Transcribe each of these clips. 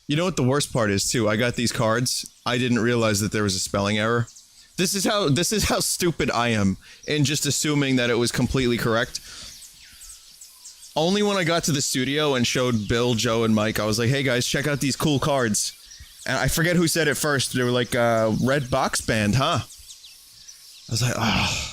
You know what the worst part is too? I got these cards. I didn't realize that there was a spelling error. This is how stupid I am in just assuming that it was completely correct. Only when I got to the studio and showed Bill, Joe, and Mike, I was like, hey guys, check out these cool cards. And I forget who said it first. They were like, Red Box Band, huh? I was like, oh.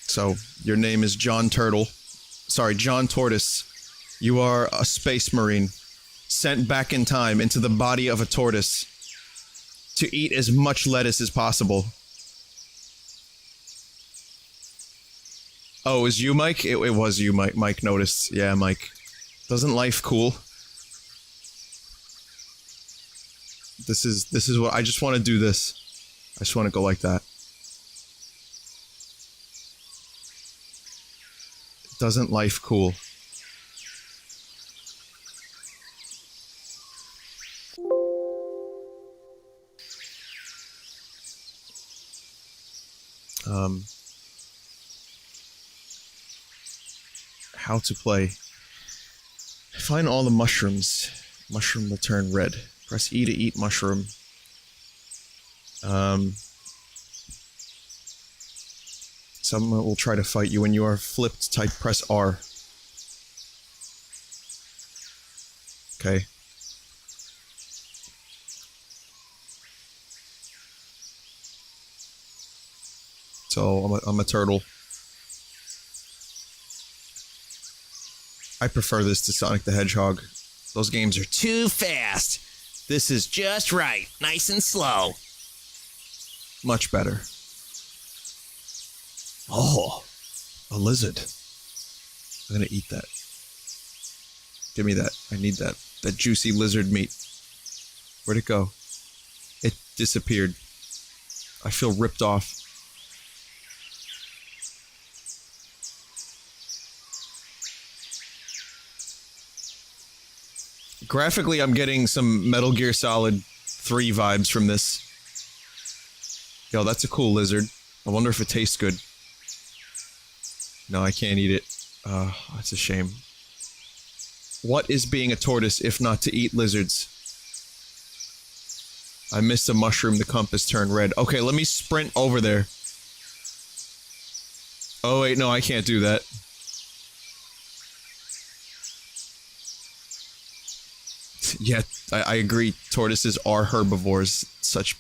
So, your name is John Tortoise. You are a space marine sent back in time into the body of a tortoise to eat as much lettuce as possible. Oh, it was you, Mike? It was you, Mike. Mike noticed. Yeah, Mike. Doesn't life cool? This is what I just want to do. This. I just want to go like that. Doesn't life cool? How to play. Find all the mushrooms. Mushroom will turn red. Press E to eat mushroom. Someone will try to fight you when you are flipped. Type press R. Okay. So I'm a turtle. I prefer this to Sonic the Hedgehog. Those games are too fast. This is just right. Nice and slow. Much better. Oh, a lizard. I'm gonna eat that. Give me that. I need that. That juicy lizard meat. Where'd it go? It disappeared. I feel ripped off. Graphically, I'm getting some Metal Gear Solid 3 vibes from this. Yo, that's a cool lizard. I wonder if it tastes good. No, I can't eat it. That's a shame. What is being a tortoise if not to eat lizards? I missed a mushroom, the compass turned red. Okay, let me sprint over there. Oh wait, no, I can't do that. Yeah, I agree. Tortoises are herbivores. Such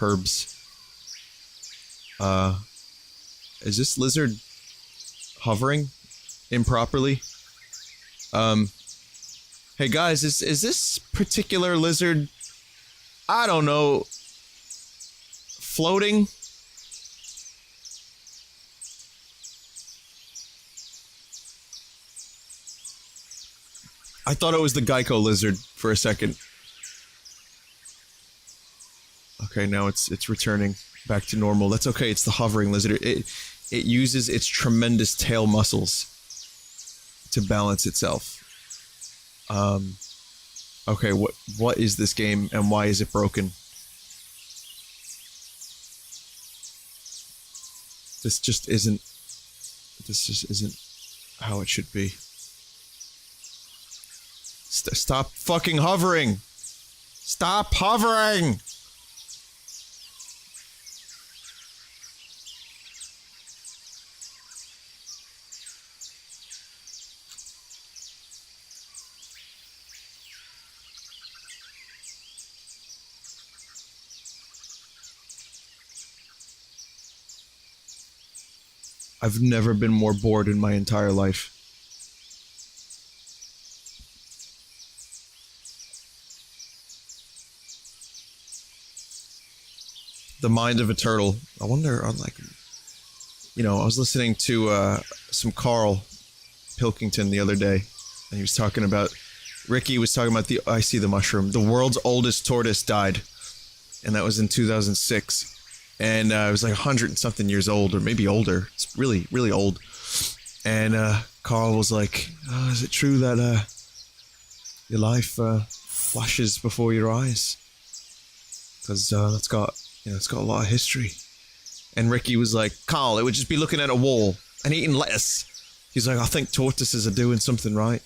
herbs. Is this lizard hovering improperly? Hey guys, is this particular lizard, I don't know, floating? I thought it was the Geico lizard for a second. Okay, now it's returning back to normal. That's okay, it's the hovering lizard. It uses its tremendous tail muscles to balance itself. Okay, what is this game and why is it broken? This just isn't how it should be. Stop fucking hovering! Stop hovering! I've never been more bored in my entire life. The mind of a turtle. I wonder, like, you know, I was listening to some Carl Pilkington the other day, and he was talking about, Ricky was talking about I see the mushroom. The world's oldest tortoise died, and that was in 2006. And it was like 100 and something years old, or maybe older. It's really, really old. And Carl was like, oh, is it true that your life flashes before your eyes? Because it's got a lot of history. And Ricky was like, Carl, it would just be looking at a wall and eating lettuce. He's like, I think tortoises are doing something right.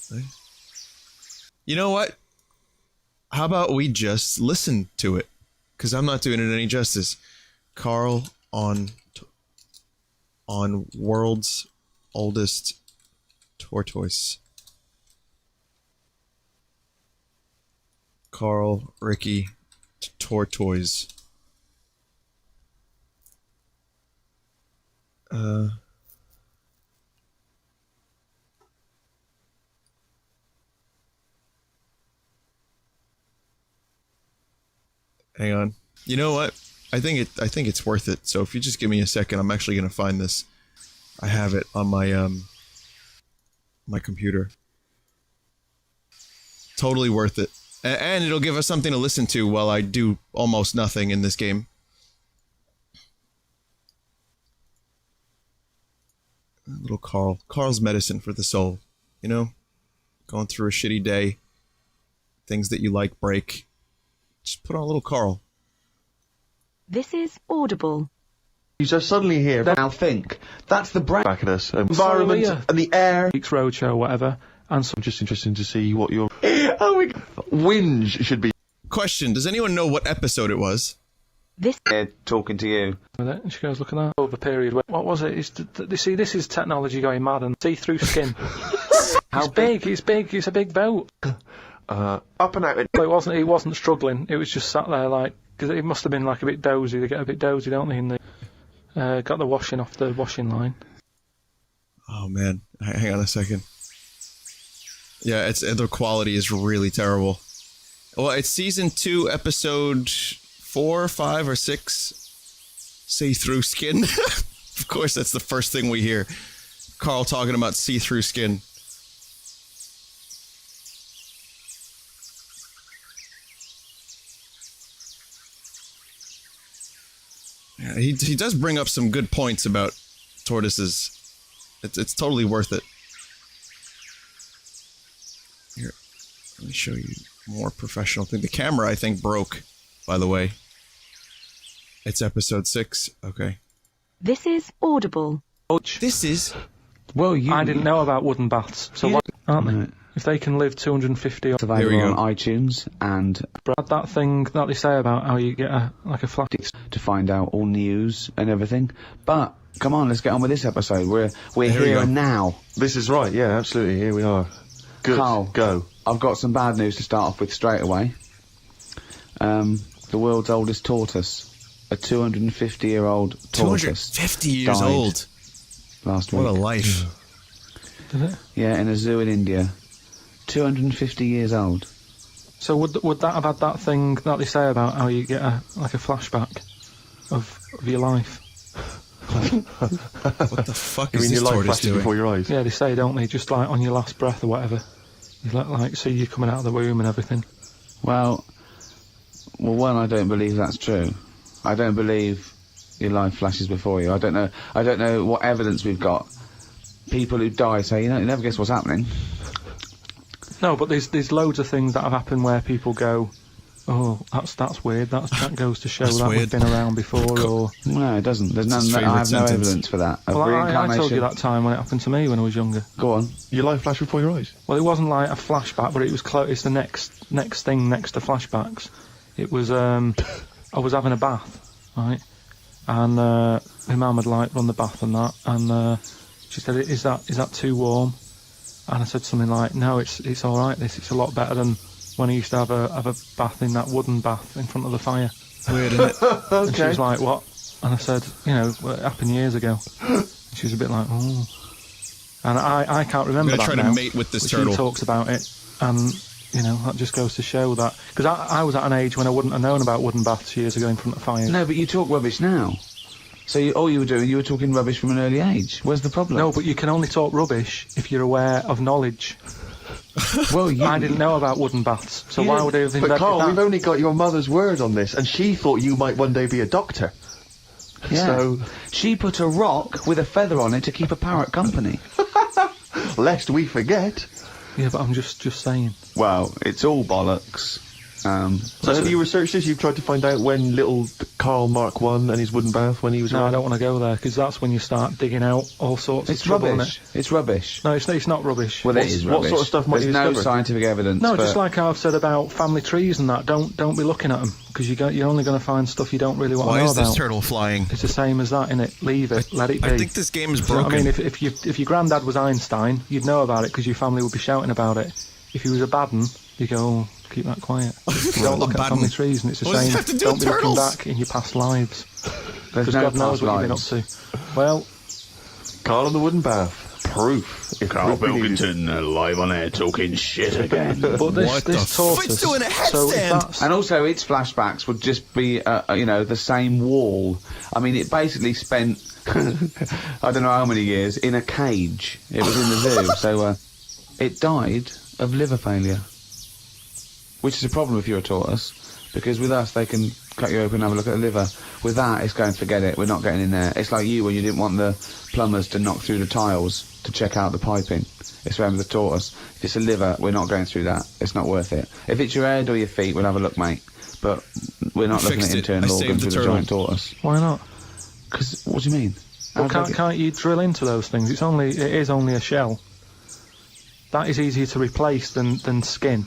You know what? How about we just listen to it? Because I'm not doing it any justice. Carl on world's oldest tortoise. Carl, Ricky, Tortoise. Hang on. You know what? I think it's worth it. So if you just give me a second, I'm actually gonna find this. I have it on my my computer. Totally worth it. And it'll give us something to listen to while I do almost nothing in this game. Little Carl. Carl's medicine for the soul. You know? Going through a shitty day. Things that you like break. Just put on a little Carl. This is Audible. You just suddenly hear, now think, that's the brain back at us. Environment and the air. Week's Roadshow, whatever. And so just interesting to see what your whinge should be. Question, does anyone know what episode it was? This talking to you. With it, and she goes, look at that. Over period. What was it? See, this is technology going mad and see-through skin. How big? It's big. It's a big boat. Up and out. Well, he wasn't struggling. It was just sat there like, because it must have been like a bit dozy. They get a bit dozy, don't they? And they got the washing off the washing line. Oh man, hang on a second. Yeah, the quality is really terrible. Well, it's season 2, episode 4, 5, or 6. See-through skin. Of course, that's the first thing we hear. Carl talking about see-through skin. Yeah, he does bring up some good points about tortoises. It's totally worth it. Here, let me show you more professional thing. The camera, I think, broke, by the way. It's episode 6. Okay. This is Audible. This is... Well, I didn't know about wooden baths, so what aren't they? If they can live 250 it's available on iTunes and that thing that they say about how you get a flat to find out all news and everything. But come on, let's get on with this episode. We're here and now. This is right. Yeah, absolutely. Here we are. Good. Carl, go. I've got some bad news to start off with straight away. The world's oldest tortoise, a 250-year-old tortoise. 250 years old. Last week. What a life. Did it? Yeah, in a zoo in India. 250 years old. So would that have had that thing that they say about how you get a flashback of your life? What the fuck you is mean this your life tortoise flashes doing? Before your eyes? Yeah, they say, don't they? Just like on your last breath or whatever. You like see you coming out of the womb and everything. Well, one, I don't believe that's true. I don't believe your life flashes before you. I don't know what evidence we've got. People who die say, you never guess what's happening. No, but there's loads of things that have happened where people go, oh, that's weird. That goes to show that we've been around before. Or no, it doesn't. There's none. I have no evidence for that. Well, I told you that time when it happened to me when I was younger. Go on. Your life flashed before your eyes? Well, it wasn't like a flashback, but it was close. It's the next thing next to flashbacks. It was I was having a bath, right, and my mum had like run the bath and that, and she said, "Is that too warm?" And I said something like, "No, it's all right. It's a lot better than when I used to have a bath in that wooden bath in front of the fire." Weird, isn't it? Okay. And she was like, "What?" And I said, "Well, it happened years ago." And she was a bit like, "Oh." And I can't remember I'm that gonna try to mate with this turtle. She talks about it, and that just goes to show that because I was at an age when I wouldn't have known about wooden baths years ago in front of fire. No, but you talk rubbish now. So all you were doing, you were talking rubbish from an early age. Where's the problem? No, but you can only talk rubbish if you're aware of knowledge. Well, I didn't know about wooden baths, so why would I have invented But Carl, that? we've only got your mother's word on this, and she thought you might one day be a doctor. Yeah. So she put a rock with a feather on it to keep a parrot company. Lest we forget. Yeah, but I'm just saying. Well, it's all bollocks. So have you researched this? You've tried to find out when little Carl Mark I and his wooden bath when he was No, around? I don't want to go there, because that's when you start digging out all sorts It's of trouble, rubbish. It's rubbish. No, it's not rubbish. Well, it is rubbish. what sort of stuff might There's you no discover? scientific evidence. No, but just like how I've said about family trees and that. Don't be looking at them, because you're only going to find stuff you don't really want Why to know is this about. turtle flying? It's the same as that, innit? Leave it, let it be. I think this game is You know what broken. I mean, if your granddad was Einstein, you'd know about it because your family would be shouting about it. If he was a bad un, you go, oh, keep that quiet. Don't look A at bad family un. trees, and it's a What does it shame. have to do Don't with be looking turtles? back in your past lives, there's because no God knows past what you've been up lives. to. Well, Carl and the wooden bath. Proof. If Carl proof be needed. Pilkington live on air talking shit again. but What this the tortoise. f- doing a so if headstand? that's And also, its flashbacks would just be, the same wall. I mean, it basically spent, I don't know how many years, in a cage. It was in the zoo, so it died of liver failure. Which is a problem if you're a tortoise, because with us, they can cut you open and have a look at the liver. With that, it's going, forget it, we're not getting in there. It's like you when you didn't want the plumbers to knock through the tiles to check out the piping. It's around with the tortoise. If it's a liver, we're not going through that. It's not worth it. If it's your head or your feet, we'll have a look, mate. But we're not I looking fixed at it. internal I saved organs the with a turtle. giant tortoise. why not? Because, what do you mean? Well, How big- can't you drill into those things? It is only a shell. That is easier to replace than skin.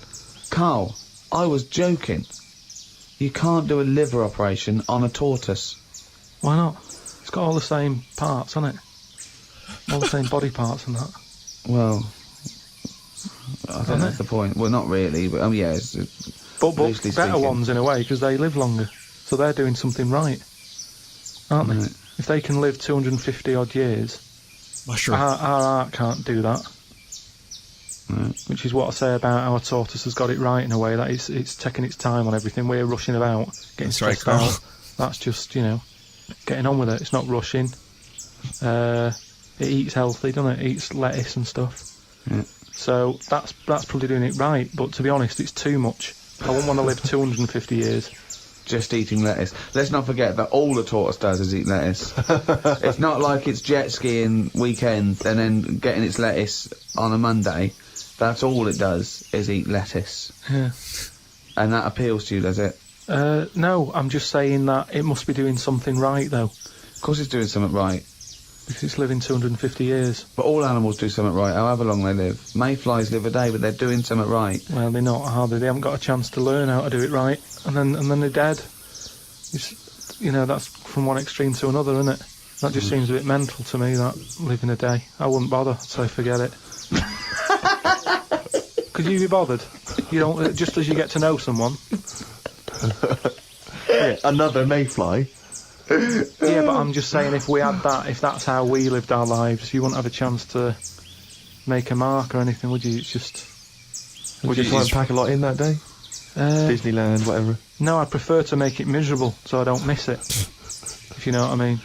Carl, I was joking. You can't do a liver operation on a tortoise. Why not? It's got all the same parts, hasn't it? All the same body parts and that. Well, I think that's the point. Well, not really, but yeah, it's But loosely better speaking. ones in a way, because they live longer. So they're doing something right, aren't they? Right. If they can live 250 odd years, Mushroom. our art can't do that. Right. Which is what I say about our tortoise has got it right in a way, that it's taking its time on everything. We're rushing about, getting That's right, stressed Carl. out. That's just, getting on with it. It's not rushing. It eats healthy, doesn't it? It eats lettuce and stuff. Yeah. So that's probably doing it right, but to be honest, it's too much. I wouldn't want to live 250 years. Just eating lettuce. Let's not forget that all the tortoise does is eat lettuce. It's not like it's jet skiing weekend and then getting its lettuce on a Monday. That's all it does is eat lettuce. Yeah. And that appeals to you, does it? No, I'm just saying that it must be doing something right, though, Of course it's doing something right. because it's living 250 years. But all animals do something right, however long they live. Mayflies live a day, but they're doing something right. Well, they're not, are they? They haven't got a chance to learn how to do it right, and then they're dead. It's, that's from one extreme to another, isn't it? That just seems a bit mental to me, that living a day. I wouldn't bother, so forget it. Could you be bothered? You don't, just as you get to know someone. Yeah, another mayfly. Yeah, but I'm just saying, if we had that, if that's how we lived our lives, you wouldn't have a chance to make a mark or anything, would you? It's just... Would you try and pack a lot in that day? Disneyland, whatever. No, I'd prefer to make it miserable so I don't miss it, if you know what I mean.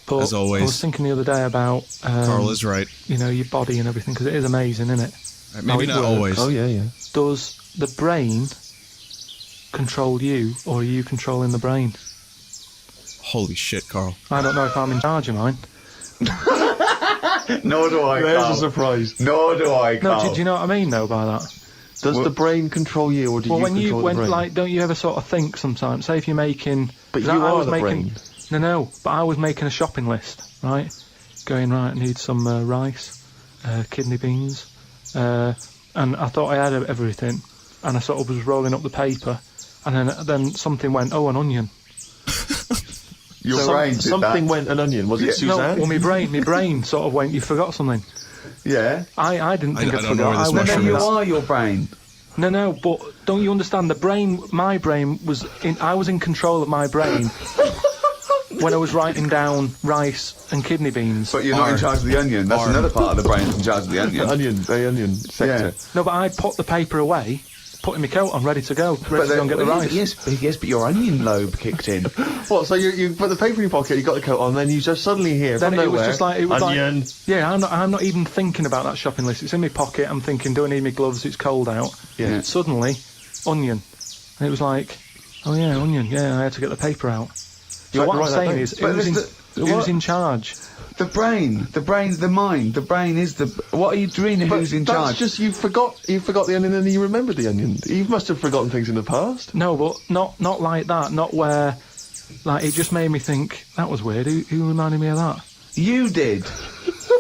But As always. I was thinking the other day about... Carl is right. your body and everything, because it is amazing, isn't it? Maybe it not works. always. Oh, yeah. Does the brain control you, or are you controlling the brain? Holy shit, Carl. I don't know if I'm in charge of mine. Nor do I, There's a surprise. Nor do I, No, do you know what I mean, though, by that? Does the brain control you, or do you control the brain? Don't you ever sort of think sometimes, say if you're making... But 'cause you I are was the making, brain. No, but I was making a shopping list, right? Going, right, I need some rice, kidney beans, and I thought I had everything, and I sort of was rolling up the paper, and then something went, oh, an onion. Your brain did Something that. went an onion. Was it Yeah. Suzanne? No, well, my brain sort of went, you forgot something. Yeah. I didn't think I I'd don't know forgot. where this I No, was no, mushroom you is. are your brain. No, but don't you understand? My brain was I was in control of my brain when I was writing down rice and kidney beans. But you're not in charge of the onion. That's another part of the brain that's in charge of the onion. The onion sector. No, but I put the paper away, putting my coat on, ready to go to go and get the rice. Yes, but your onion lobe kicked in. What, so you put the paper in your pocket, you got the coat on, then you just suddenly hear Then from it was nowhere, just like onion. Yeah, I'm not even thinking about that shopping list. It's in my pocket. I'm thinking, do I need my gloves? It's cold out. Yeah. Suddenly, onion, and it was like, oh yeah, onion. Yeah, I had to get the paper out. So had what to I'm write that saying down. is, But Who's in charge? The brain, the mind, the brain is the... What are you doing? Who's in charge? That's just, you forgot the onion and you remembered the onion. You must have forgotten things in the past. No, but not like that. Not where... Like, it just made me think, that was weird. Who reminded me of that? You did.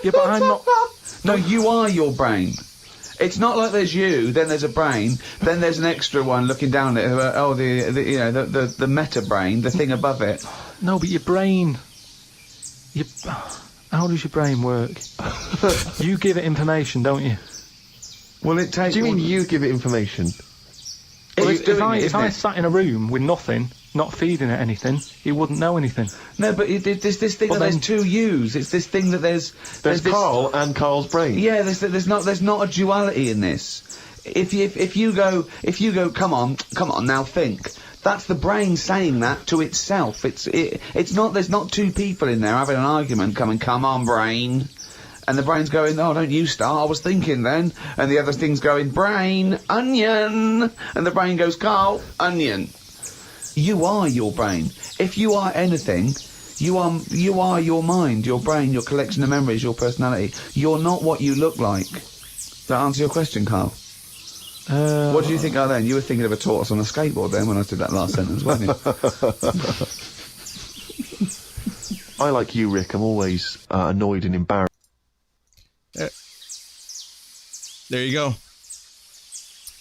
Yeah, but I'm not... No, you are your brain. It's not like there's you, then there's a brain, then there's an extra one looking down at it. The meta brain, the thing above it. No, but your brain... How does your brain work? You give it information, don't you? Well, it takes... Do you mean you give it information? Well, if I sat in a room with nothing, not feeding it anything, it wouldn't know anything. No, but there's this thing that there's two yous. It's this thing that there's There's Carl and Carl's brain. Yeah, there's not a duality in this. If you go, come on, now think. That's the brain saying that to itself. It's not. There's not two people in there having an argument. Come on, brain. And the brain's going, oh, don't you start, I was thinking then. And the other thing's going, brain, onion. And the brain goes, Carl, onion. You are your brain. If you are anything, you are your mind, your brain, your collection of memories, your personality. You're not what you look like. Does that answer your question, Carl? What do you think of then? You were thinking of a tortoise on a skateboard then when I did that last sentence, weren't you? I, like you, Rick, I'm always annoyed and embarrassed. There you go.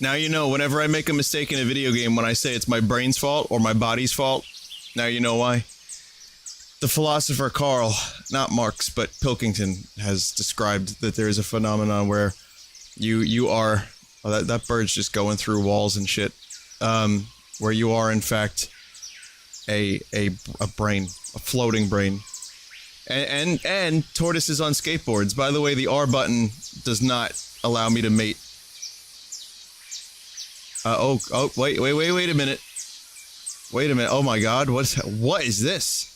Now you know, whenever I make a mistake in a video game, when I say it's my brain's fault or my body's fault, now you know why. The philosopher Karl, not Marx, but Pilkington, has described that there is a phenomenon where you are... Oh, that bird's just going through walls and shit. Where you are, in fact, a brain, a floating brain. And tortoises on skateboards. By the way, the R button does not allow me to mate. Wait a minute. Wait a minute. Oh my God, what is this?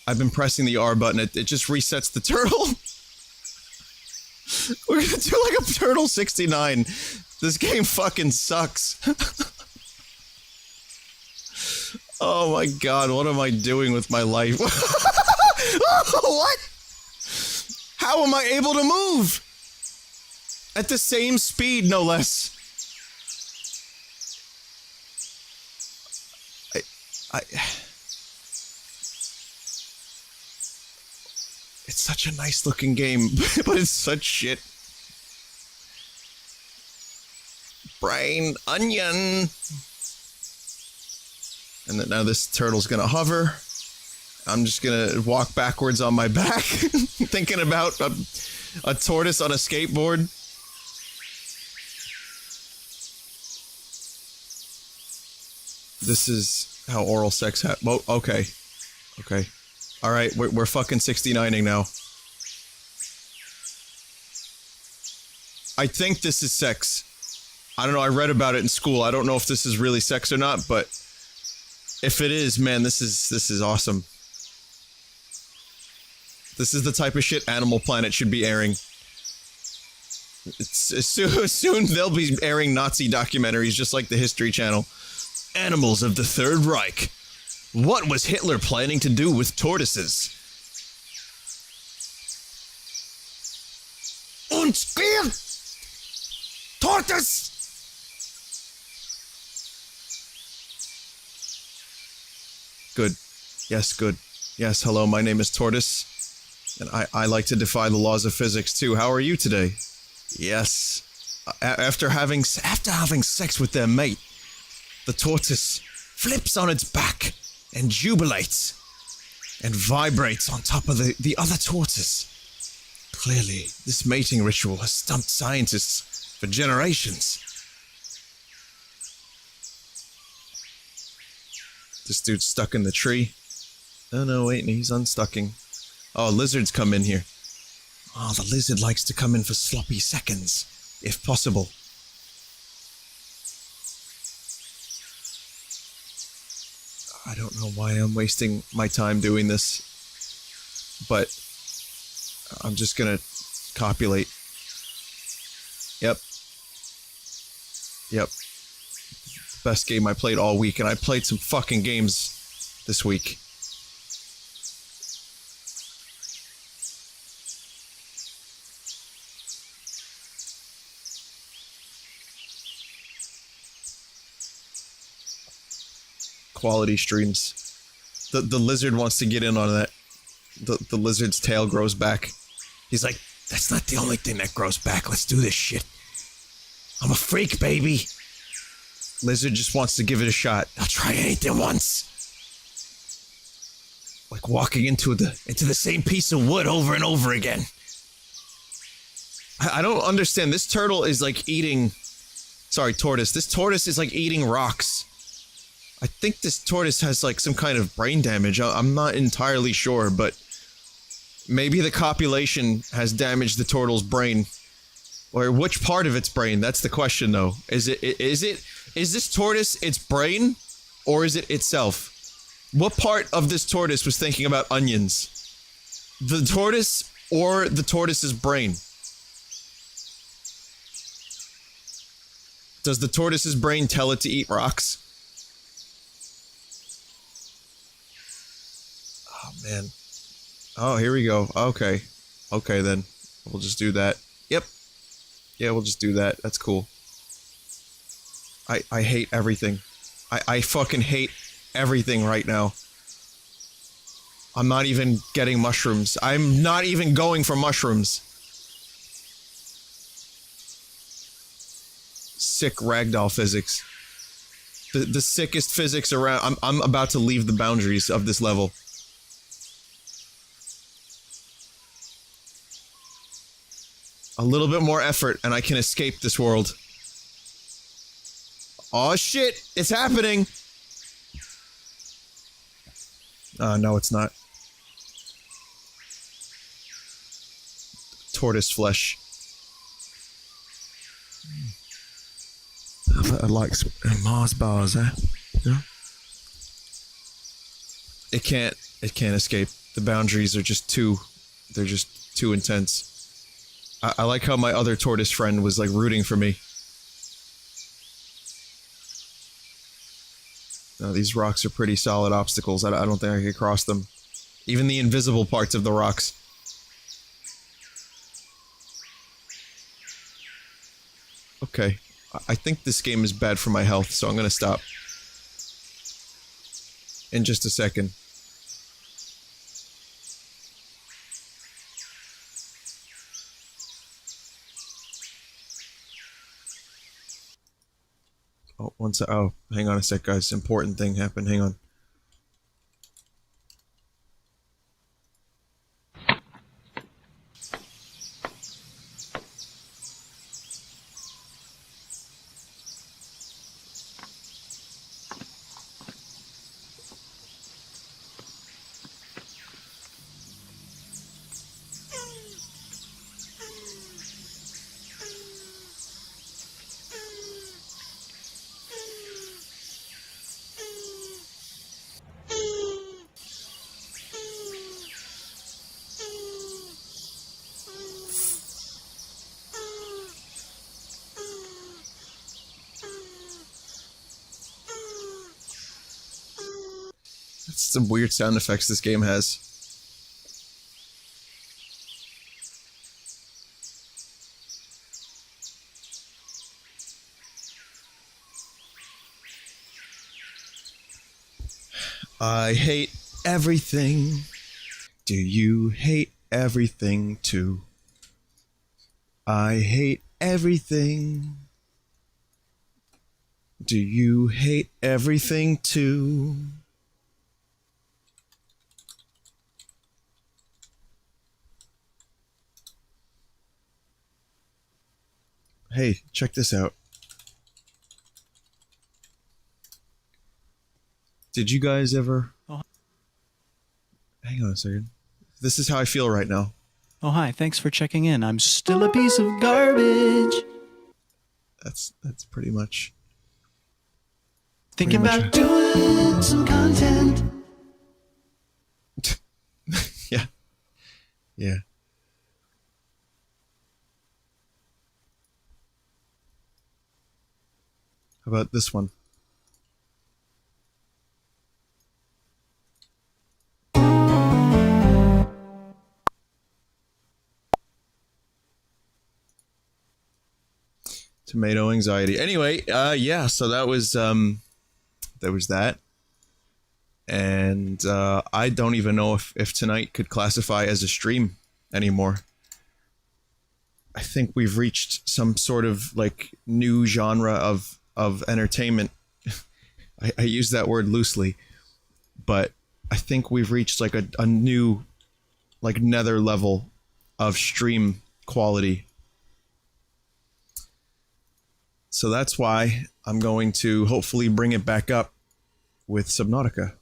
I've been pressing the R button. It just resets the turtle. We're gonna do like a Turtle 69. This game fucking sucks. Oh my God, what am I doing with my life? What? How am I able to move? At the same speed, no less. It's such a nice looking game, but it's such shit. Brain, onion. And then now this turtle's gonna hover. I'm just gonna walk backwards on my back, thinking about a tortoise on a skateboard. This is how oral sex happens. Oh, okay. Okay. Alright, we're fucking 69ing now. I think this is sex. I don't know, I read about it in school. I don't know if this is really sex or not, but if it is, man, this is awesome. This is the type of shit Animal Planet should be airing. Soon they'll be airing Nazi documentaries just like the History Channel. Animals of the Third Reich. What was Hitler planning to do with tortoises? Und wir Tortoise! Good. Yes, good. Yes, hello, my name is Tortoise. And I like to defy the laws of physics too. How are you today? Yes. After having sex with their mate, the tortoise flips on its back and jubilates and vibrates on top of the other tortoise. Clearly, this mating ritual has stumped scientists for generations. This dude's stuck in the tree. Oh no, wait, he's unstucking. Oh, lizards come in here. Oh, the lizard likes to come in for sloppy seconds, if possible. I don't know why I'm wasting my time doing this, but I'm just gonna copulate. Yep. Best game I played all week, and I played some fucking games this week. Quality streams. The lizard wants to get in on that. The lizard's tail grows back. He's like, that's not the only thing that grows back. Let's do this shit. I'm a freak, baby. Lizard just wants to give it a shot. I'll try anything once. Like walking into the same piece of wood over and over again. I don't understand. This turtle is like eating... Sorry, tortoise. This tortoise is like eating rocks. I think this tortoise has like some kind of brain damage. I'm not entirely sure, but maybe the copulation has damaged the turtle's brain. Or which part of its brain? That's the question, though. Is this tortoise its brain, or is it itself? What part of this tortoise was thinking about onions? The tortoise or the tortoise's brain? Does the tortoise's brain tell it to eat rocks? Oh, man. Oh, here we go. Okay. Okay, then. We'll just do that. Yep. Yeah, we'll just do that. That's cool. I hate everything. I fucking hate everything right now. I'm not even getting mushrooms. I'm not even going for mushrooms. Sick ragdoll physics. The sickest physics around. I'm about to leave the boundaries of this level. A little bit more effort and I can escape this world. Oh shit, it's happening! No it's not. Tortoise flesh. I like some Mars bars, eh? Yeah. It can't escape. The boundaries are just they're just too intense. I like how my other tortoise friend was like rooting for me. No, these rocks are pretty solid obstacles. I don't think I could cross them. Even the invisible parts of the rocks. Okay. I think this game is bad for my health, so I'm gonna stop. In just a second. Oh, hang on a sec, guys. Important thing happened. Hang on. That's some weird sound effects this game has. I hate everything. Do you hate everything too? I hate everything. Do you hate everything too? Hey, check this out. Did you guys ever... Oh. Hang on a second. This is how I feel right now. Oh, hi. Thanks for checking in. I'm still a piece of garbage. That's pretty much... Thinking about doing some content. Yeah. Yeah. How about this one? Tomato anxiety. Anyway, yeah, so that was that. And I don't even know if tonight could classify as a stream anymore. I think we've reached some sort of like new genre of entertainment. I use that word loosely, but I think we've reached like a new, like nether level of stream quality. So that's why I'm going to hopefully bring it back up with Subnautica.